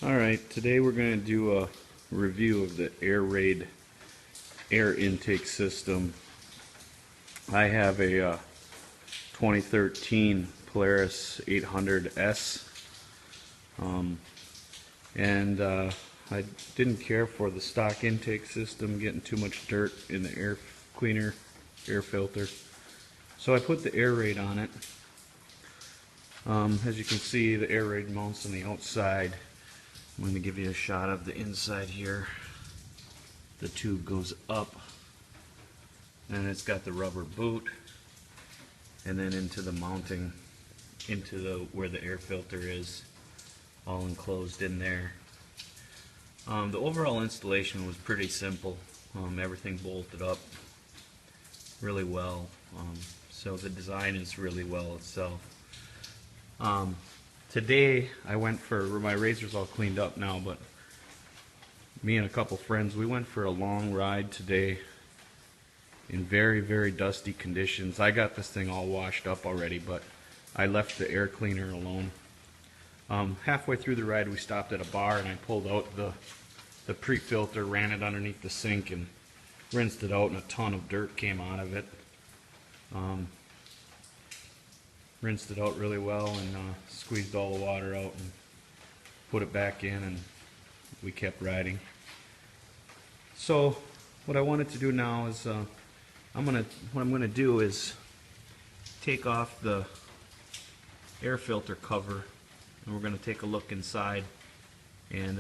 Alright, today we're going to do a review of the airaid air intake system. I have a 2013 Polaris 800S, and I didn't care for the stock intake system getting too much dirt in the air cleaner, air filter, so I put the airaid on it. As you can see, the airaid mounts on the outside. I'm going to give you a shot of the inside here. The tube goes up, and it's got the rubber boot, and then into the mounting, into the where the air filter is, all enclosed in there. The overall installation was pretty simple. Everything bolted up really well, so the design is really well itself. Today I went for, my razor's all cleaned up now, but me and a couple friends, we went for a long ride today in very, very dusty conditions. I got this thing all washed up already, but I left the air cleaner alone. Halfway through the ride we stopped at a bar and I pulled out the pre-filter, ran it underneath the sink and rinsed it out, and a ton of dirt came out of it. Rinsed it out really well and squeezed all the water out and put it back in, and we kept riding. So what I wanted to do now is what I'm gonna do is take off the air filter cover, and we're gonna take a look inside and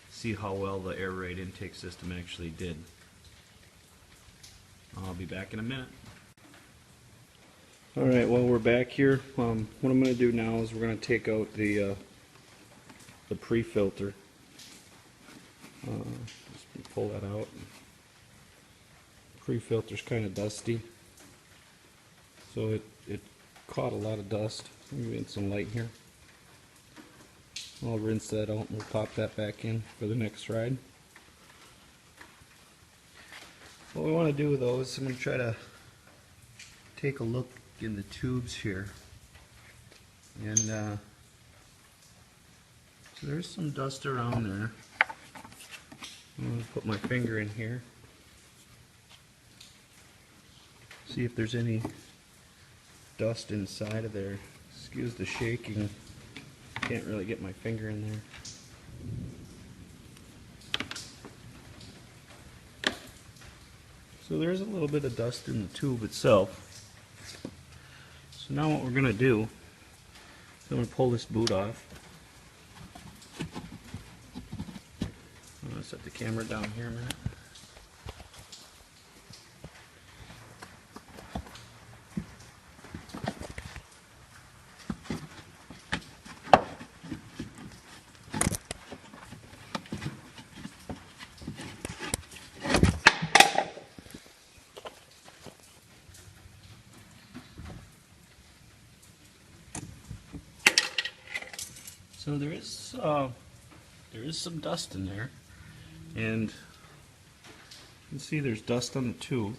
see how well the airaid intake system actually did. I'll be back in a minute. Alright, well, we're back here. What I'm going to do now is we're going to take out the pre-filter. Just pull that out. Pre-filter's kind of dusty, so it caught a lot of dust. Let me get some light here. I'll rinse that out and we'll pop that back in for the next ride. What we want to do though is I'm going to try to take a look in the tubes here, and so there's some dust around there. I'm going to put my finger in here, see if there's any dust inside of there. Excuse the shaking, can't really get my finger in there. So there's a little bit of dust in the tube itself. So now what we're going to do is I'm going to pull this boot off. I'm going to set the camera down here a minute. So there is some dust in there, and you can see there's dust on the tube.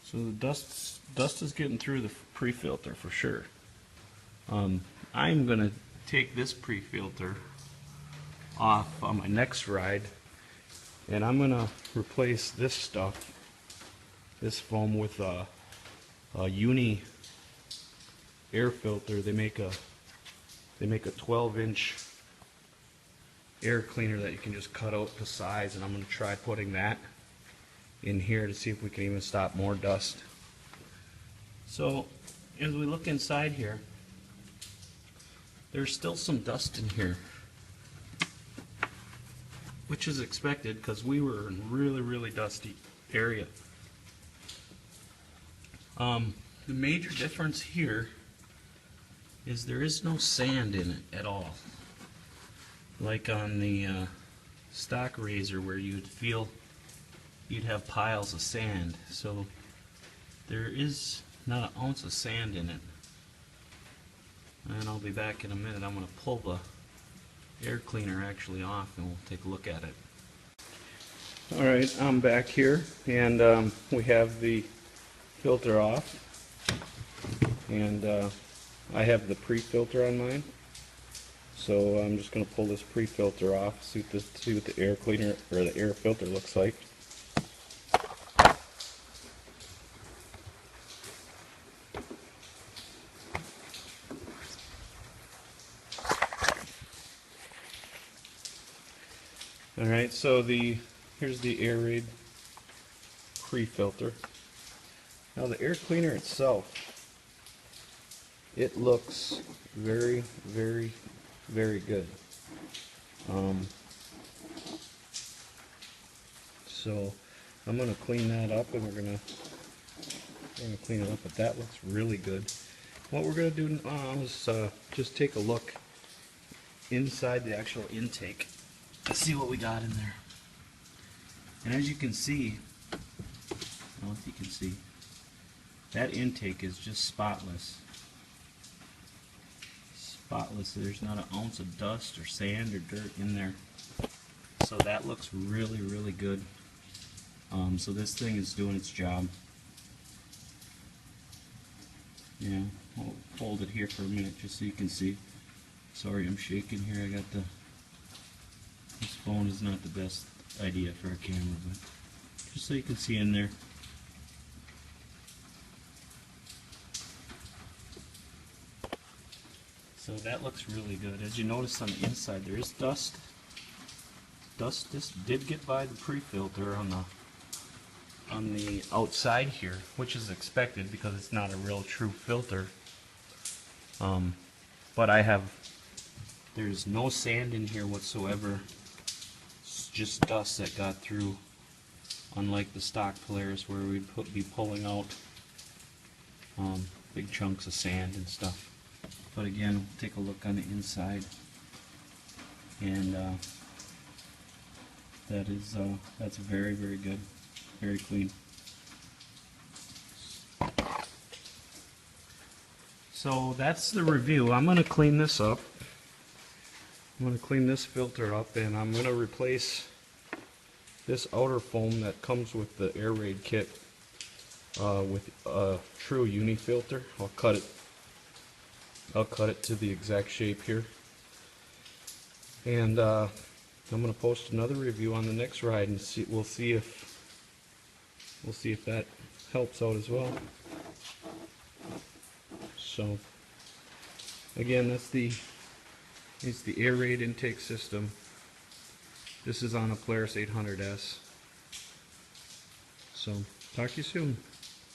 So the dust is getting through the pre-filter for sure. I'm going to take this pre-filter off on my next ride, and I'm going to replace this stuff, this foam, with a uni air filter. They make a 12-inch air cleaner that you can just cut out to size, and I'm going to try putting that in here to see if we can even stop more dust. So as we look inside here, there's still some dust in here, which is expected because we were in a really, really dusty area. The major difference here is there is no sand in it at all, like on the stock razor where you'd have piles of sand. So there is not an ounce of sand in it, and I'll be back in a minute. I'm going to pull the air cleaner actually off and we'll take a look at it. Alright, I'm back here, and we have the filter off, and I have the pre-filter on mine. So I'm just going to pull this pre-filter off, see what the air cleaner or the air filter looks like. Alright, so here's the airaid pre-filter. Now the air cleaner itself, it looks very, very, very good. So I'm going to clean that up, and we're going to clean it up, but that looks really good. What we're going to do now is just take a look inside the actual intake to see what we got in there. And as you can see, I don't know if you can see, that intake is just spotless. Spotless. There's not an ounce of dust or sand or dirt in there. So that looks really, really good. So this thing is doing its job. Yeah, I'll hold it here for a minute just so you can see. Sorry, I'm shaking here. This phone is not the best idea for a camera, but just so you can see in there. So that looks really good. As you notice on the inside, there is dust. This did get by the pre-filter on the outside here, which is expected because it's not a real true filter. But there's no sand in here whatsoever. It's just dust that got through, unlike the stock Polaris where we'd be pulling out big chunks of sand and stuff. But again, we'll take a look on the inside, and that's very, very good, very clean. So that's the review. I'm going to clean this up. I'm going to clean this filter up, and I'm going to replace this outer foam that comes with the airaid kit with a true uni filter. I'll cut it to the exact shape here, and I'm going to post another review on the next ride, and we'll see if that helps out as well. So again, it's the airaid intake system. This is on a Polaris 800S. So talk to you soon.